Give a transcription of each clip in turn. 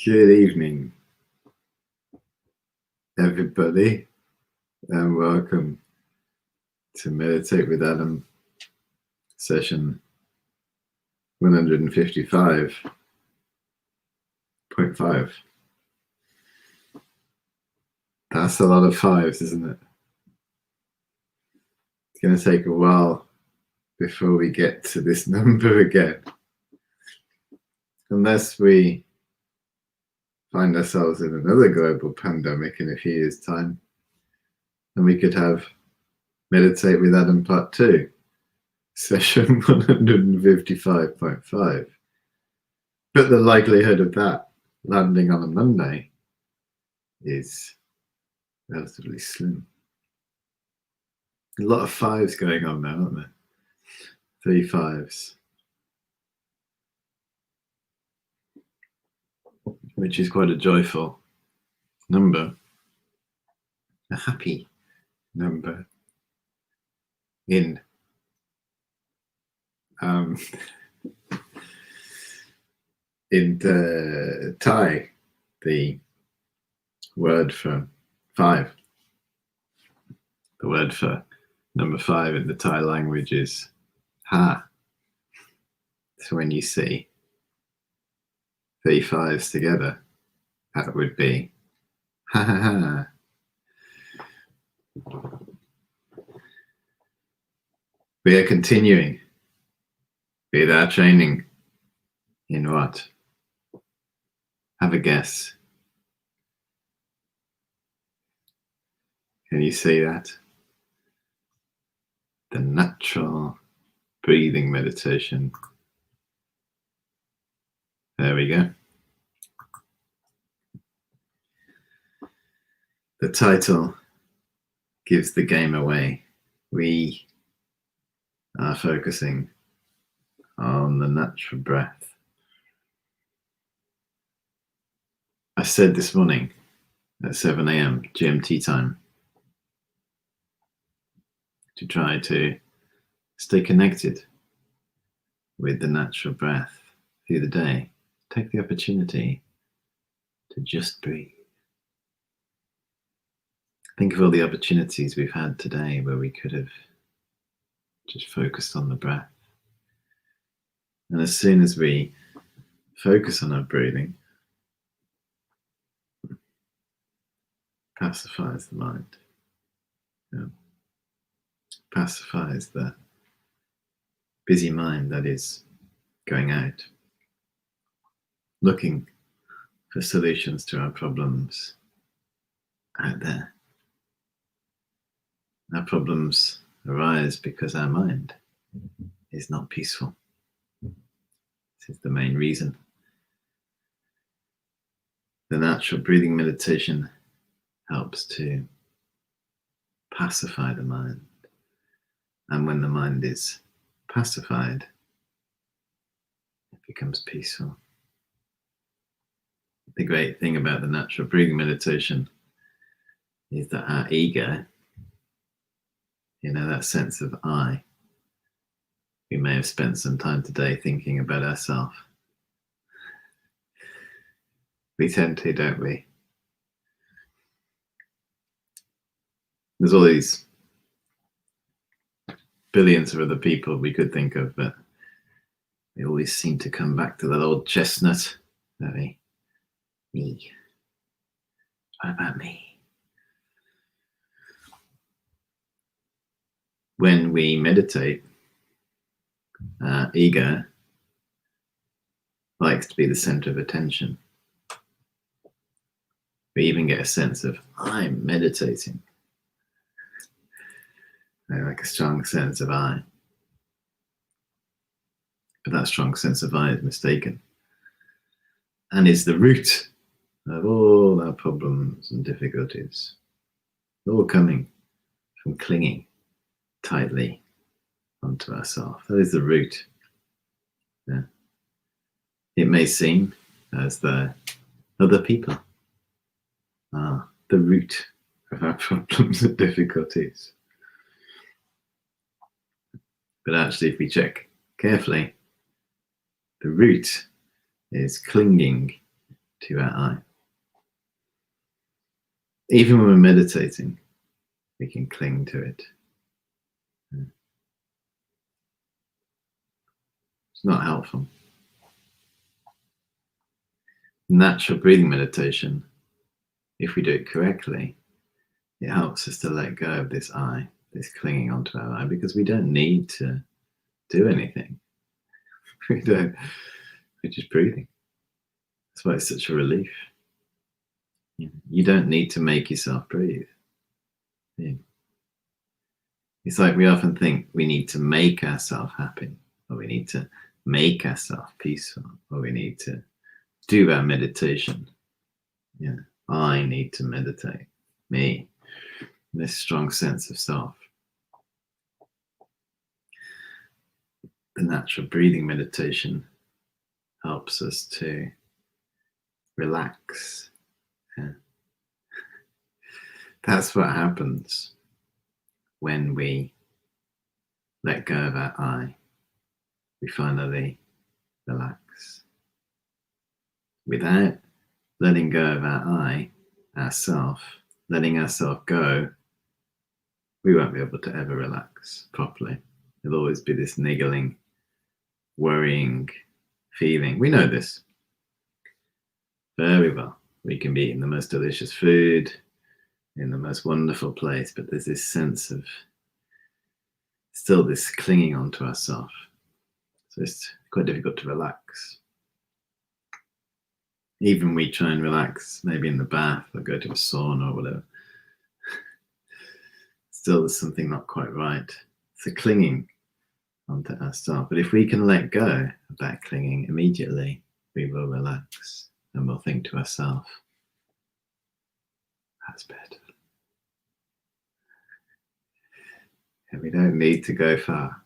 Good evening, everybody, and welcome to Meditate with Adam, session 155.5. That's a lot of fives, isn't it? It's going to take a while before we get to this number again, unless we find ourselves in another global pandemic in a few years' time, and we could have Meditate with Adam Part 2, session 155.5. But the likelihood of that landing on a Monday is relatively slim. A lot of fives going on now, aren't there? 3 fives. Which is quite a joyful number. A happy number in the Thai, the word for 5. The word for number 5 in the Thai language is ha. So when you see 3 fives together, that would be ha ha ha. We are continuing with our training in what? Have a guess. Can you see that? The natural breathing meditation. There we go. The title gives the game away. We are focusing on the natural breath. I said this morning at 7 a.m. GMT time to try to stay connected with the natural breath through the day. Take the opportunity to just breathe. Think of all the opportunities we've had today where we could have just focused on the breath. And as soon as we focus on our breathing, pacifies the mind. Yeah. Pacifies the busy mind that is going out, looking for solutions to our problems out there. Our problems arise because our mind is not peaceful. This is the main reason. The natural breathing meditation helps to pacify the mind. And when the mind is pacified, it becomes peaceful. The great thing about the natural breathing meditation is that our ego, that sense of I, we may have spent some time today thinking about ourselves. We tend to, don't we? There's all these billions of other people we could think of, but they always seem to come back to that old chestnut, don't they? Me. What about me? When we meditate, our ego likes to be the center of attention. We even get a sense of, I'm meditating. Like a strong sense of I. But that strong sense of I is mistaken and is the root of all our problems and difficulties, all coming from clinging tightly onto ourselves. That is the root. Yeah. It may seem as though other people are the root of our problems and difficulties. But actually, if we check carefully, the root is clinging to our eye. Even when we're meditating, we can cling to it. It's not helpful. Natural breathing meditation, if we do it correctly, it helps us to let go of this eye, this clinging onto our eye, because we don't need to do anything. We're just breathing. That's why it's such a relief. You don't need to make yourself breathe. It's like we often think we need to make ourselves happy, or we need to make ourselves peaceful, or we need to do our meditation. I need to meditate. Me. This strong sense of self. The natural breathing meditation helps us to relax. That's what happens when we let go of our I. We finally relax. Without letting go of our I, ourself, letting ourself go, we won't be able to ever relax properly. There'll always be this niggling, worrying feeling. We know this very well. We can be eating the most delicious food, in the most wonderful place, but there's this sense of still this clinging onto ourselves. So it's quite difficult to relax. Even we try and relax, maybe in the bath or go to a sauna or whatever. Still there's something not quite right. It's a clinging onto ourselves. But if we can let go of that clinging immediately, we will relax and we'll think to ourselves, that's better. And we don't need to go far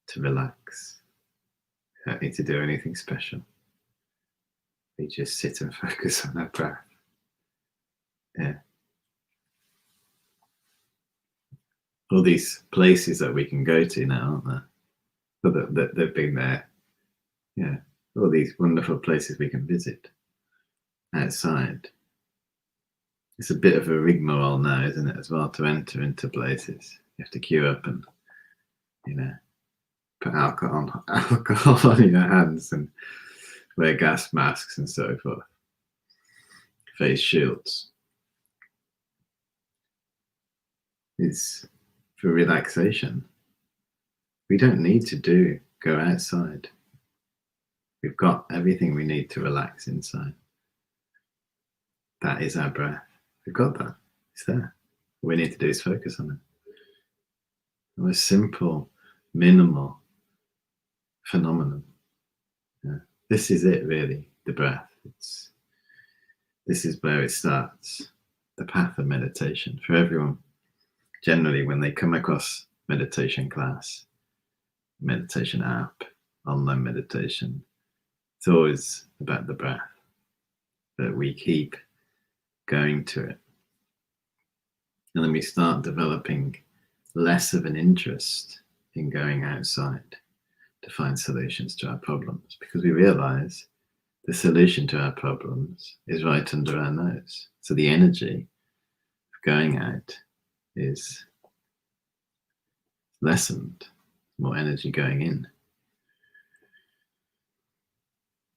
to relax. We don't need to do anything special. We just sit and focus on our breath. All these places that we can go to now, aren't there? But they've been there. All these wonderful places we can visit outside. It's a bit of a rigmarole now, isn't it, as well, to enter into places. You have to queue up and, put alcohol on your hands and wear gas masks and so forth. Face shields. It's for relaxation. We don't need to go outside. We've got everything we need to relax inside. That is our breath. We've got that. It's there. All we need to do is focus on it. The most simple, minimal phenomenon. This is it, really, the breath. This is where it starts, the path of meditation. For everyone, generally, when they come across meditation class, meditation app, online meditation, it's always about the breath, that we keep going to it. And then we start developing less of an interest in going outside to find solutions to our problems, because we realize the solution to our problems is right under our nose. So the energy of going out is lessened, more energy going in.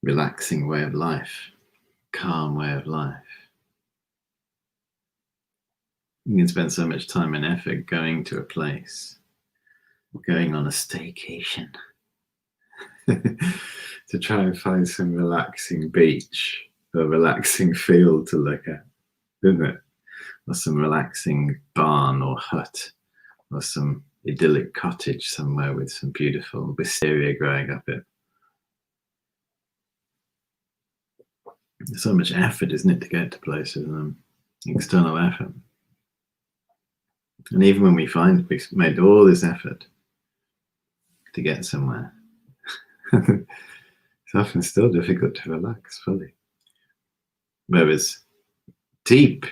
Relaxing way of life, calm way of life. You can spend so much time and effort going to a place, going on a staycation, to try and find some relaxing beach or relaxing field to look at, isn't it? Or some relaxing barn or hut, or some idyllic cottage somewhere with some beautiful wisteria growing up it. There's so much effort, isn't it, to get to places, external effort. And even when we find we've made all this effort to get somewhere, it's often still difficult to relax fully. Whereas deep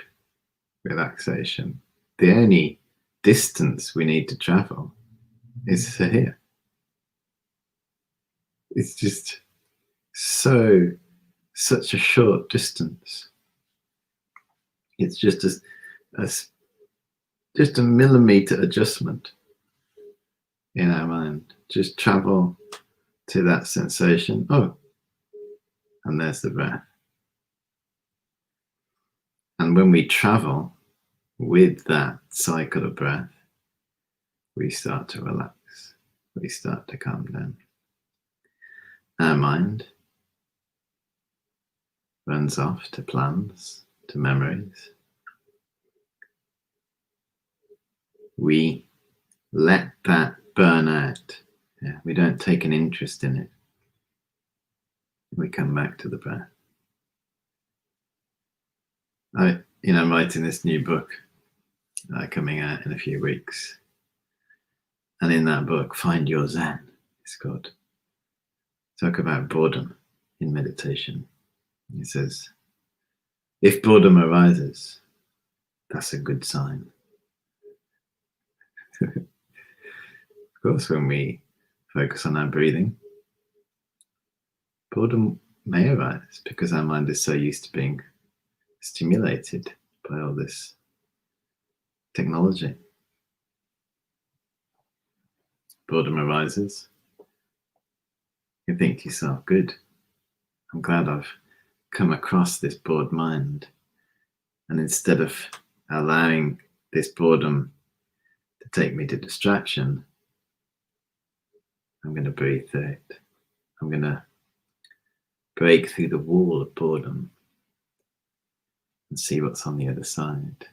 relaxation, the only distance we need to travel is to here. It's just so such a short distance. It's just just a millimeter adjustment in our mind. Just travel to that sensation. Oh, and there's the breath. And when we travel with that cycle of breath, we start to relax. We start to calm down. Our mind runs off to plans, to memories. We let that burn out. Yeah, we don't take an interest in it. We come back to the breath. I'm writing this new book coming out in a few weeks. And in that book, Find Your Zen, it's called. Talk about boredom in meditation. He says, if boredom arises, that's a good sign. Of course, when we focus on our breathing, boredom may arise because our mind is so used to being stimulated by all this technology. Boredom arises. You think to yourself, good, I'm glad I've come across this bored mind. And instead of allowing this boredom to take me to distraction, I'm going to breathe through it. I'm going to break through the wall of boredom and see what's on the other side.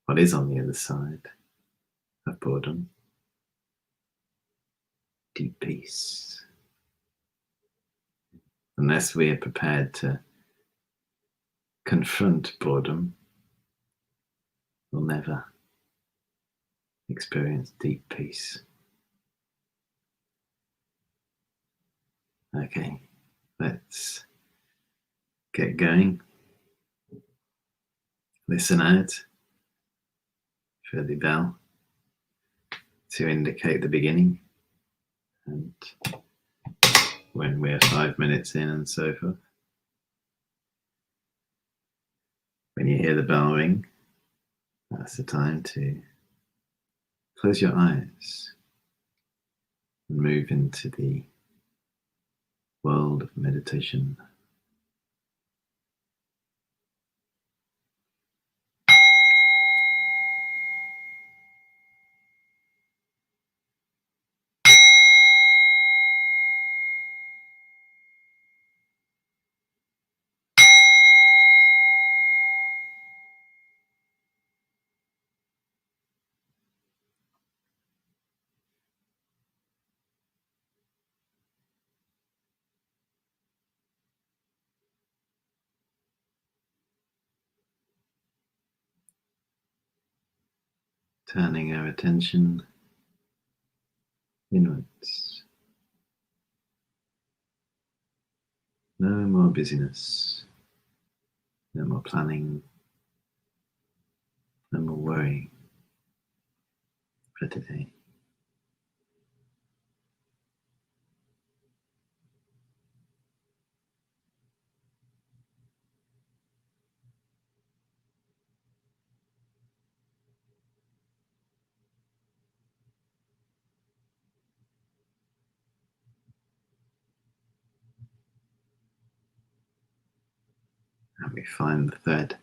What is on the other side of boredom? Deep peace. Unless we are prepared to confront boredom, we'll never experience deep peace. Okay, let's get going. Listen out for the bell to indicate the beginning, and when we're 5 minutes in and so forth. When you hear the bell ring, that's the time to close your eyes and move into the world of meditation. Turning our attention inwards. No more busyness, no more planning, no more worrying for today. And we find the thread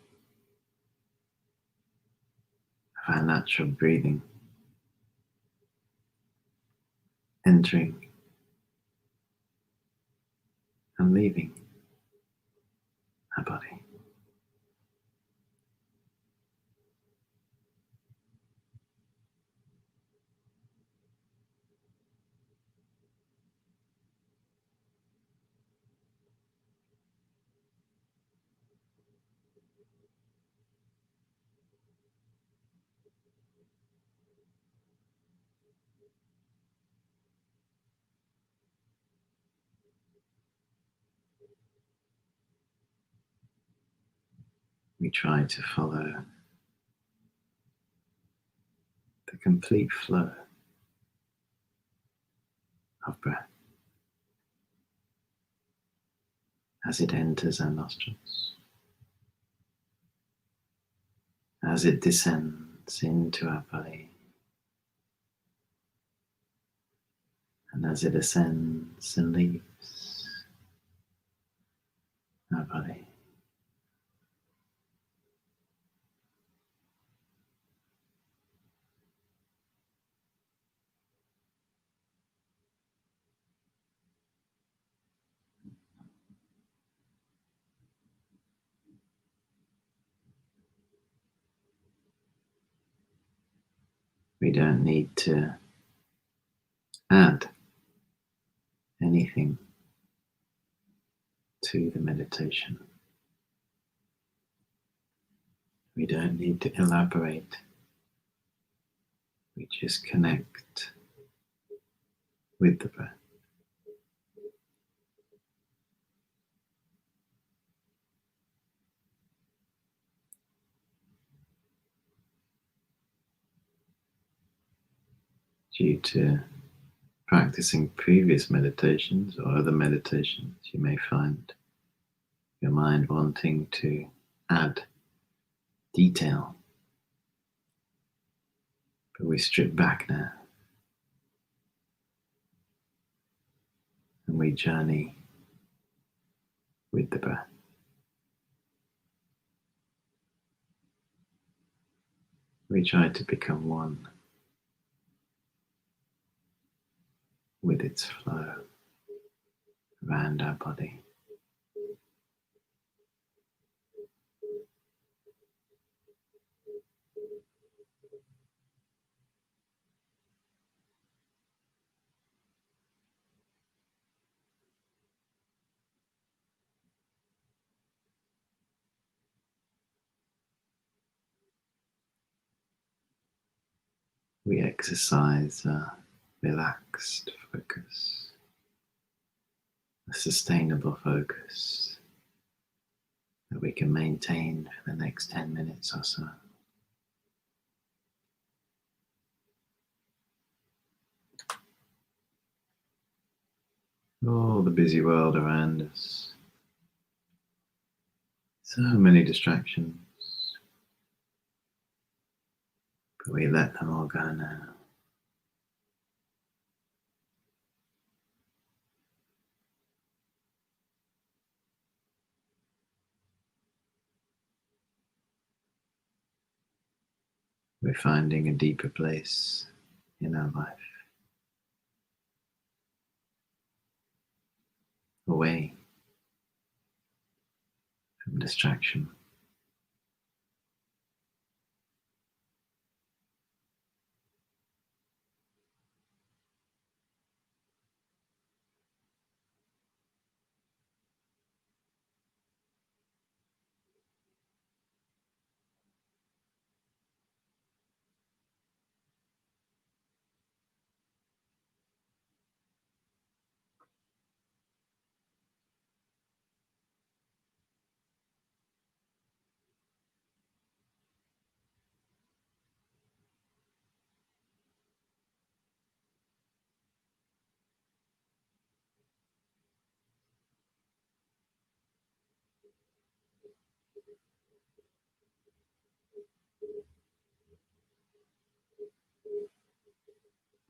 of our natural breathing, entering and leaving our body. We try to follow the complete flow of breath. as it enters our nostrils, as it descends into our body, and as it ascends and leaves our body. We don't need to add anything to the meditation. We don't need to elaborate. We just connect with the breath. Due to practicing previous meditations or other meditations, you may find your mind wanting to add detail. But we strip back now and we journey with the breath. We try to become one with its flow around our body. We exercise a relaxed focus, a sustainable focus that we can maintain for the next 10 minutes or so. All the busy world around us, so many distractions, but we let them all go now. We're finding a deeper place in our life, away from distraction.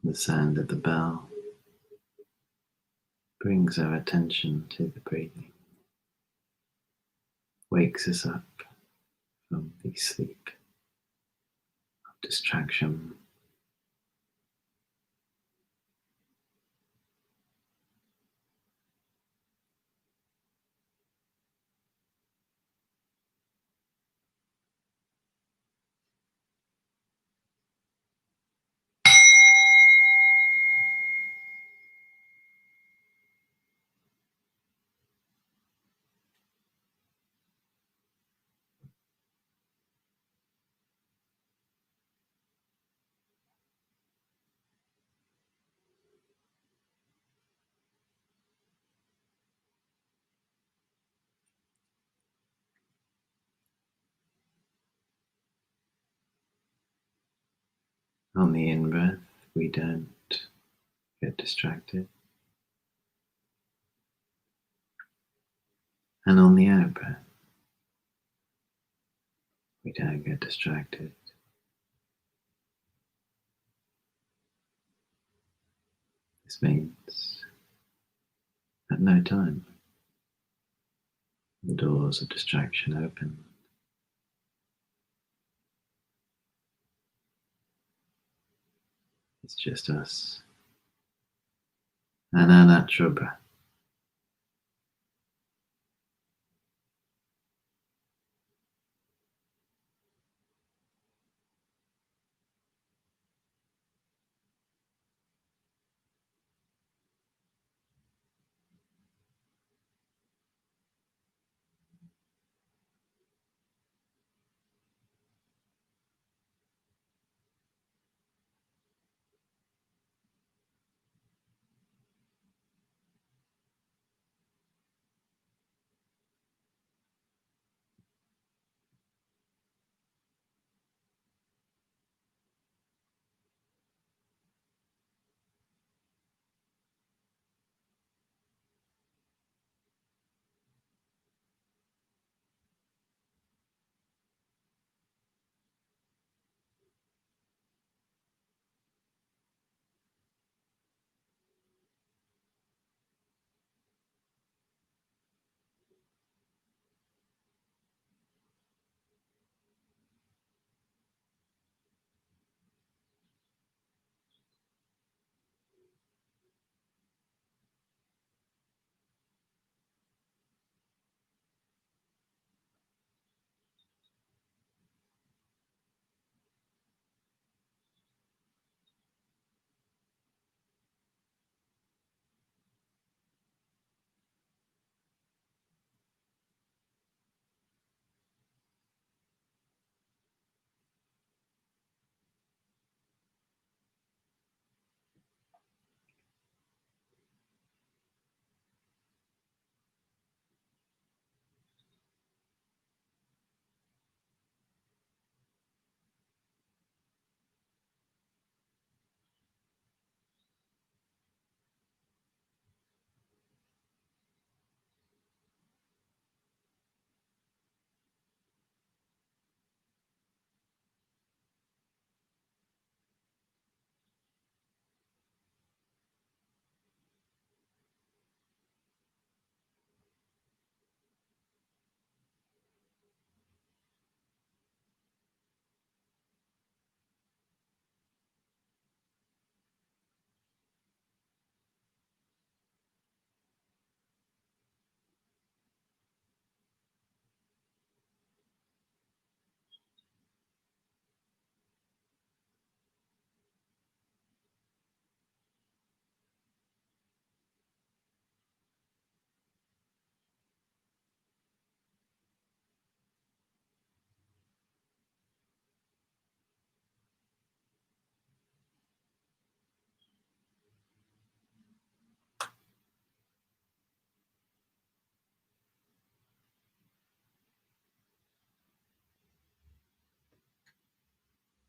The sound of the bell brings our attention to the breathing, wakes us up from the sleep of distraction. On the in-breath, we don't get distracted. And on the out breath, we don't get distracted. This means at no time the doors of distraction open. It's just us and our natural breath.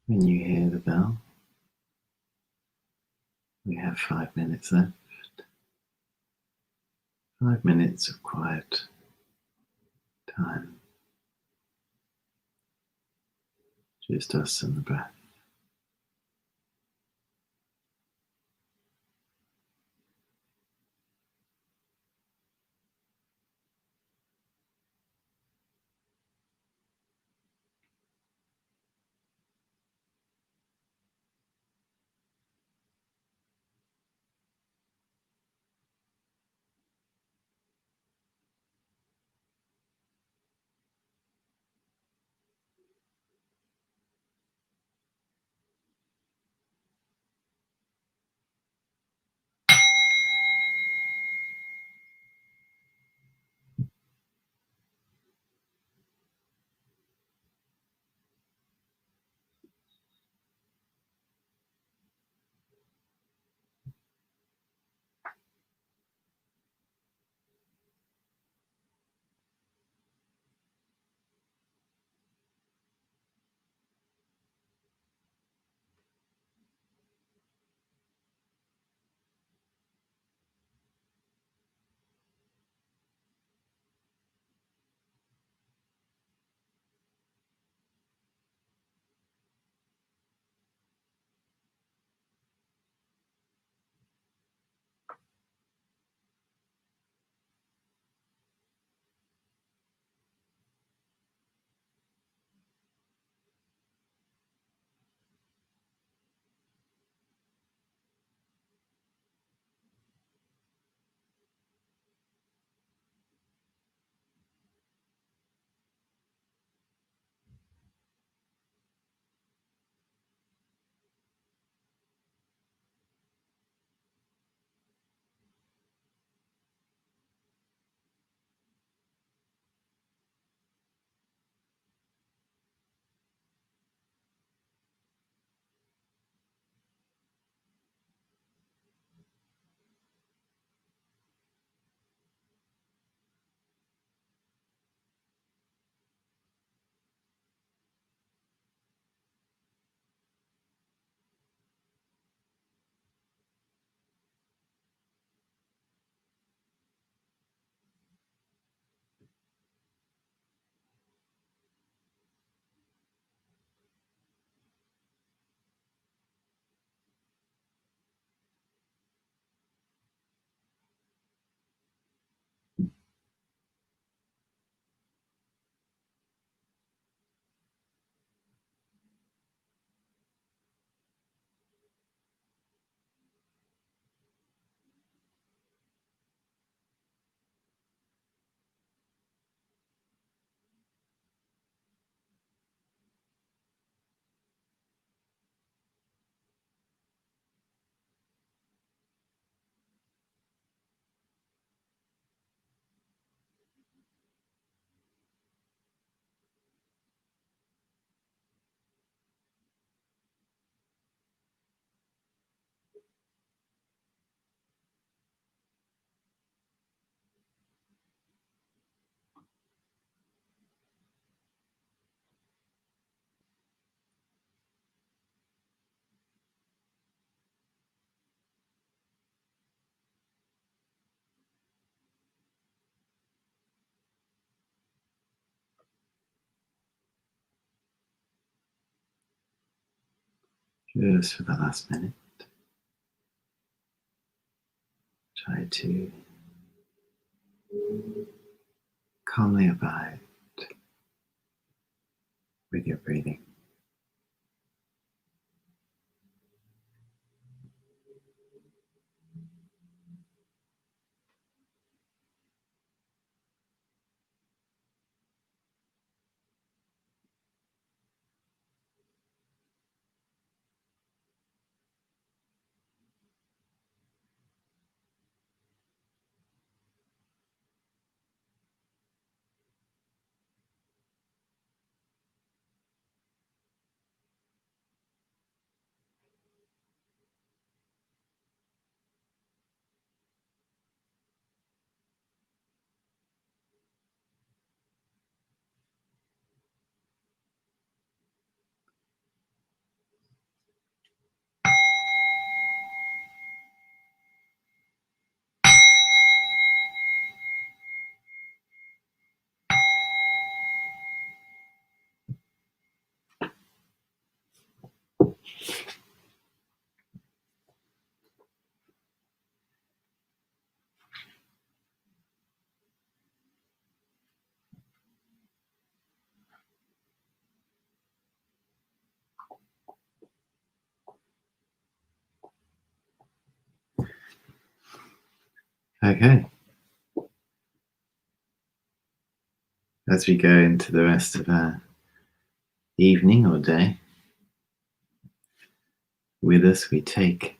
When you hear the bell, we have 5 minutes left. 5 minutes of quiet time. Just us and the breath. Just for the last minute, try to calmly abide with your breathing. Okay. As we go into the rest of our evening or day, with us we take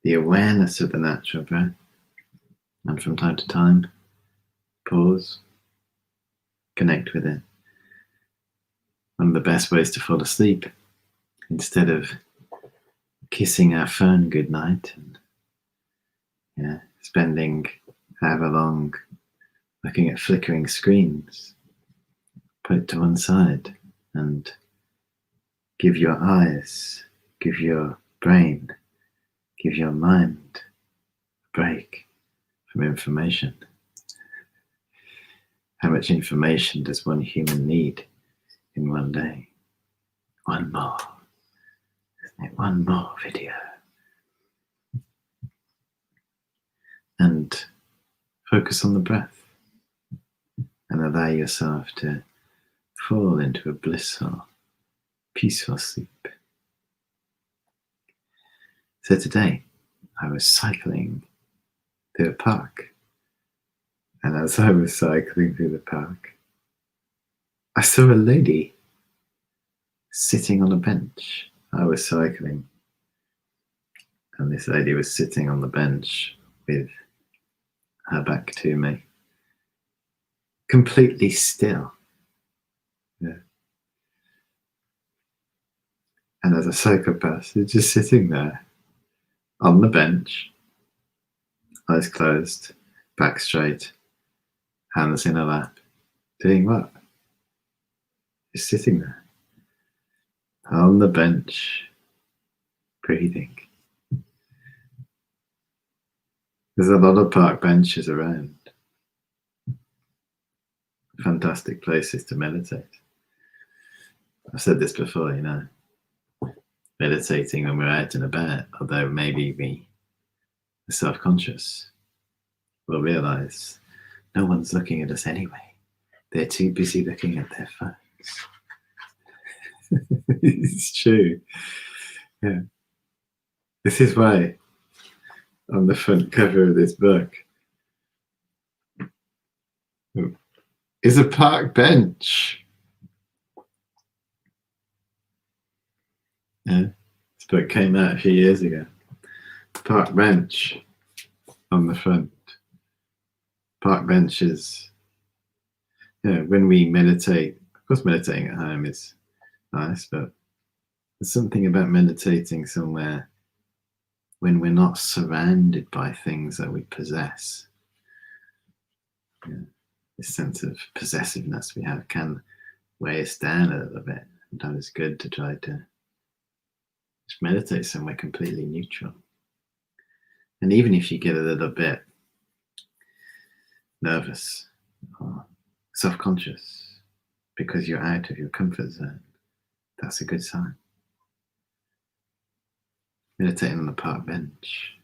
the awareness of the natural breath, and from time to time, pause, connect with it. One of the best ways to fall asleep, instead of kissing our phone goodnight and spending however long looking at flickering screens, put it to one side and give your eyes, give your brain, give your mind a break from information. How much information does one human need in one day? One more, isn't it? One more video. And focus on the breath and allow yourself to fall into a blissful, peaceful sleep. So today, I was cycling through a park. And as I was cycling through the park, I saw a lady sitting on a bench. I was cycling, and this lady was sitting on the bench with her back to me, completely still. Yeah. And as a psychopath, she's just sitting there on the bench, eyes closed, back straight, hands in her lap, doing what? Just sitting there on the bench, breathing. There's a lot of park benches around. Fantastic places to meditate. I've said this before, meditating when we're out and about, although maybe we are self-conscious, we'll realize no one's looking at us anyway. They're too busy looking at their phones. It's true. Yeah. This is why on the front cover of this book is a park bench. Yeah. This book came out a few years ago. Park bench on the front. Park benches. When we meditate, of course meditating at home is nice, but there's something about meditating somewhere when we're not surrounded by things that we possess. This sense of possessiveness we have can weigh us down a little bit. Sometimes it's good to try to just meditate somewhere completely neutral. And even if you get a little bit nervous or self-conscious because you're out of your comfort zone, that's a good sign. meditating on the park bench.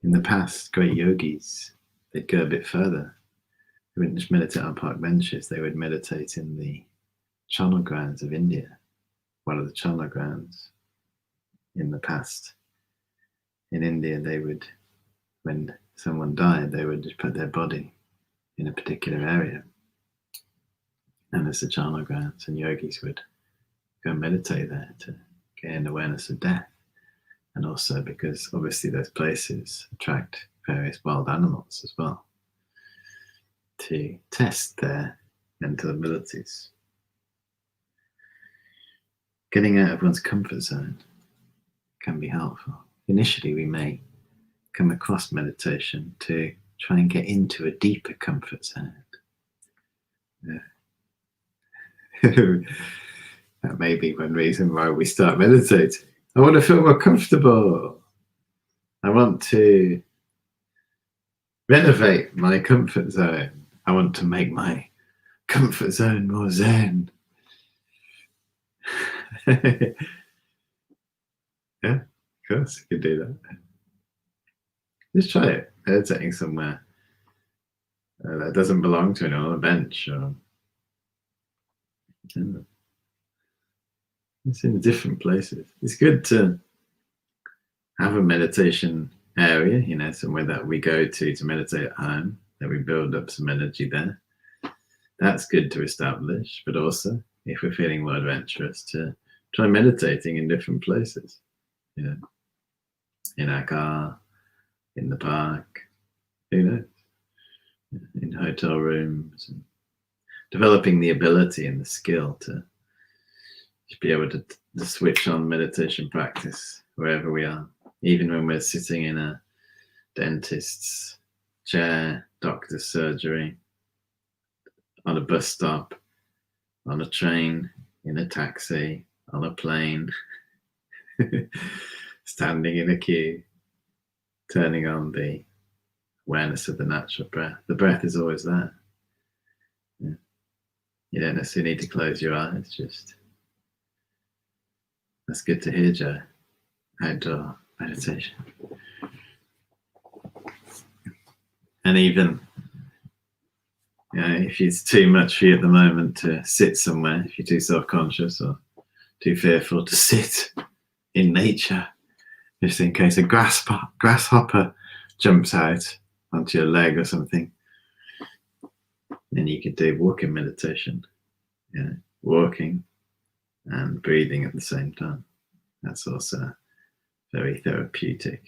In the past, great yogis, they'd go a bit further. They wouldn't just meditate on park benches, they would meditate in the charnel grounds of India. One of the charnel grounds in the past. In India, they would, when someone died, they would just put their body in a particular area. And there's the charnel grounds, and yogis would go and meditate there to gain awareness of death. And also because obviously those places attract various wild animals as well to test their mental abilities. Getting out of one's comfort zone can be helpful. Initially, we may come across meditation to try and get into a deeper comfort zone. That may be one reason why we start meditating. I want to feel more comfortable. I want to renovate my comfort zone. I want to make my comfort zone more zen. Yeah, of course, you can do that. Just try it. Meditating somewhere that doesn't belong to anyone, on a bench, or it's in different places. It's good to have a meditation area, somewhere that we go to meditate at home, that we build up some energy there. That's good to establish, but also, if we're feeling more adventurous, to try meditating in different places. In our car, in the park, who knows? In hotel rooms, and developing the ability and the skill to be able to switch on meditation practice wherever we are, even when we're sitting in a dentist's chair, doctor's surgery, on a bus stop, on a train, in a taxi, on a plane, standing in a queue, turning on the awareness of the natural breath. The breath is always there. Yeah. You don't necessarily need to close your eyes, just that's good to hear, Joe. Outdoor meditation. And even if it's too much for you at the moment to sit somewhere, if you're too self-conscious or too fearful to sit in nature, just in case a grasshopper jumps out onto your leg or something, then you could do walking meditation. Walking and breathing at the same time. That's also very therapeutic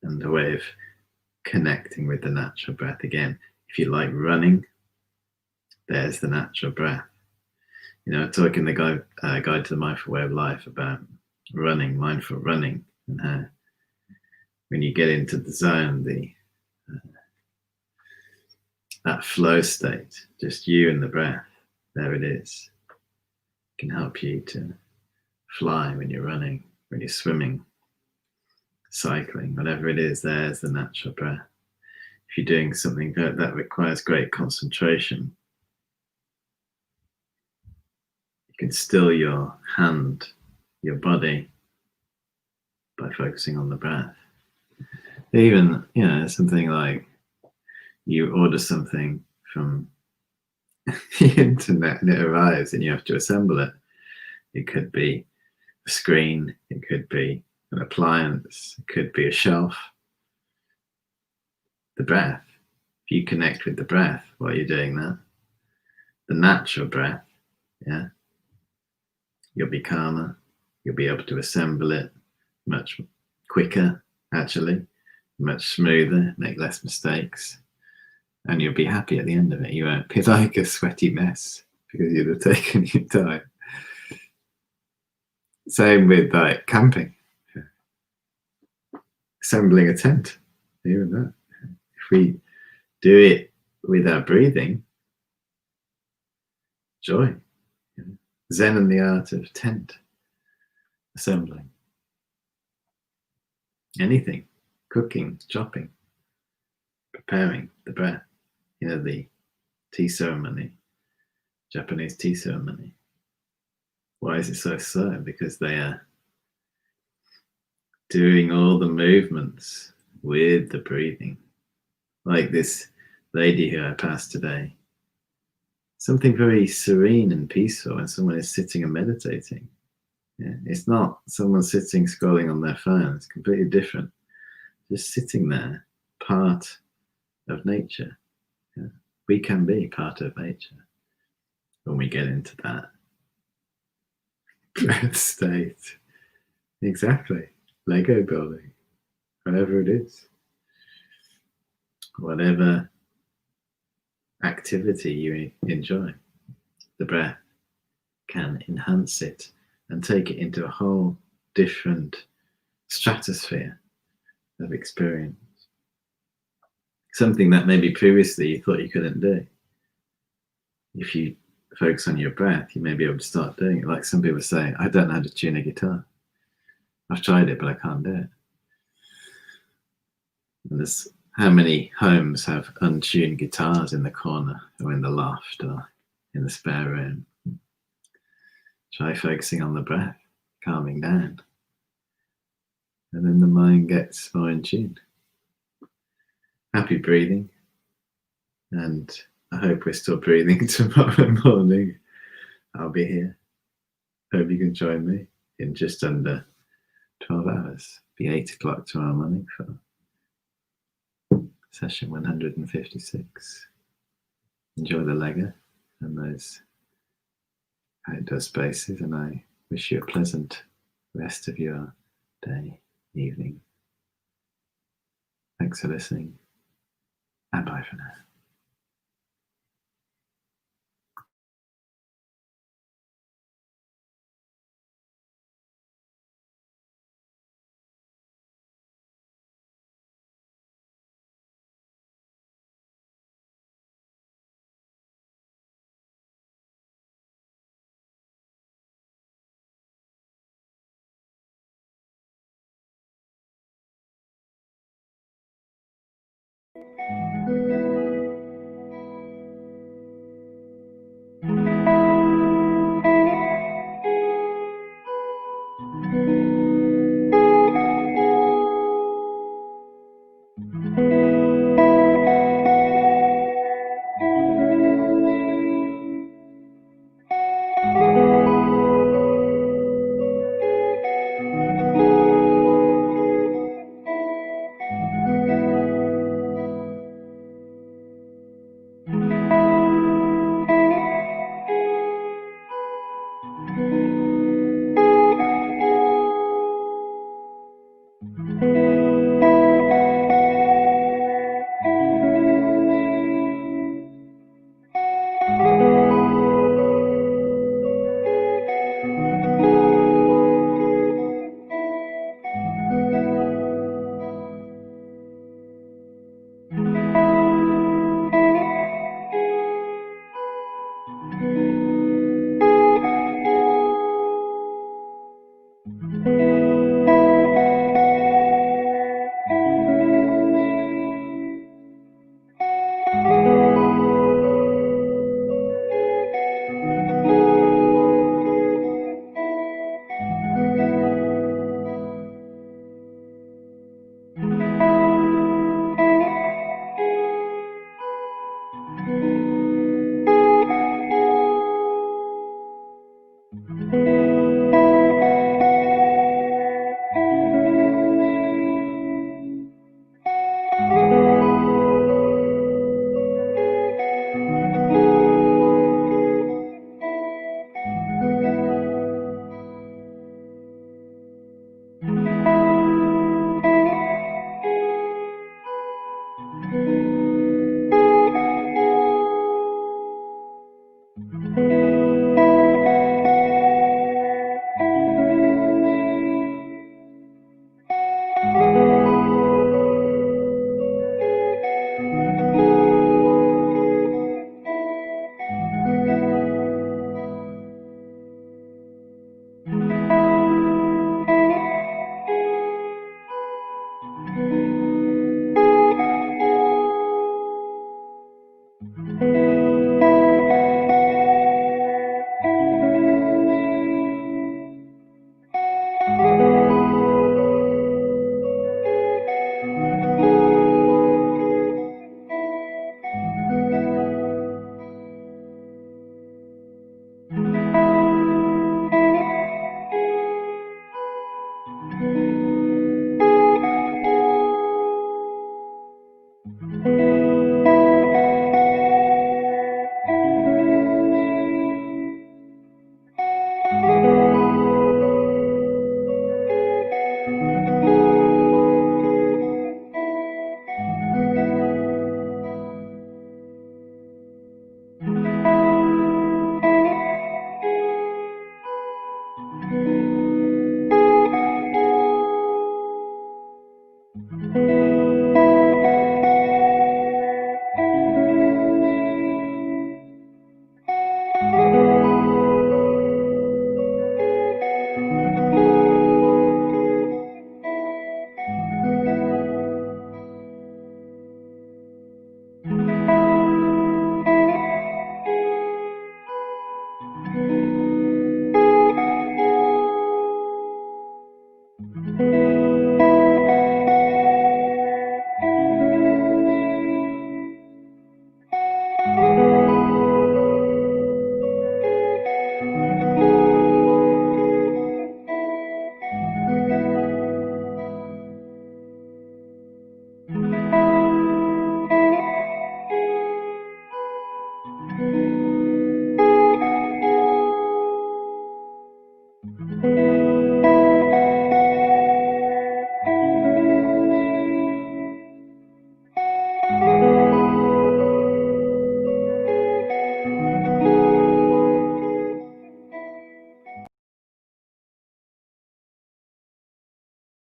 and a way of connecting with the natural breath. Again, if you like running, there's the natural breath. Talking the Guide to the Mindful Way of Life about running, mindful running, and how when you get into the zone, that flow state, just you and the breath, there it is. It can help you to fly when you're running, when you're swimming, cycling, whatever it is, there's the natural breath. If you're doing something that requires great concentration, you can still your hand, your body, by focusing on the breath. Even, something like you order something from the internet and it arrives and you have to assemble it. It could be a screen, it could be an appliance, it could be a shelf. The breath, if you connect with the breath while you're doing that, the natural breath, you'll be calmer, you'll be able to assemble it much quicker, actually, much smoother, make less mistakes, and you'll be happy at the end of it. You won't be like a sweaty mess because you'd have taken your time. Same with camping, assembling a tent, even that. If we do it with our breathing, joy, Zen and the art of tent assembling. Anything, cooking, chopping, preparing the breath, the tea ceremony, Japanese tea ceremony. Why is it so slow? Because they are doing all the movements with the breathing. Like this lady who I passed today. Something very serene and peaceful when someone is sitting and meditating. Yeah, it's not someone sitting scrolling on their phone. It's completely different. Just sitting there, part of nature. Yeah. We can be part of nature when we get into that breath state. Exactly. Lego building, whatever it is, whatever activity you enjoy, the breath can enhance it and take it into a whole different stratosphere of experience. Something that maybe previously you thought you couldn't do. If you focus on your breath, you may be able to start doing it. Like some people say, I don't know how to tune a guitar. I've tried it, but I can't do it. And there's how many homes have untuned guitars in the corner or in the loft or in the spare room? Try focusing on the breath, calming down. And then the mind gets more in tune. Happy breathing. And I hope we're still breathing tomorrow morning. I'll be here. Hope you can join me in just under 12 hours. It'll be 8 o'clock tomorrow morning for session 156. Enjoy the Lego and those outdoor spaces, and I wish you a pleasant rest of your day, evening. Thanks for listening, and bye for now.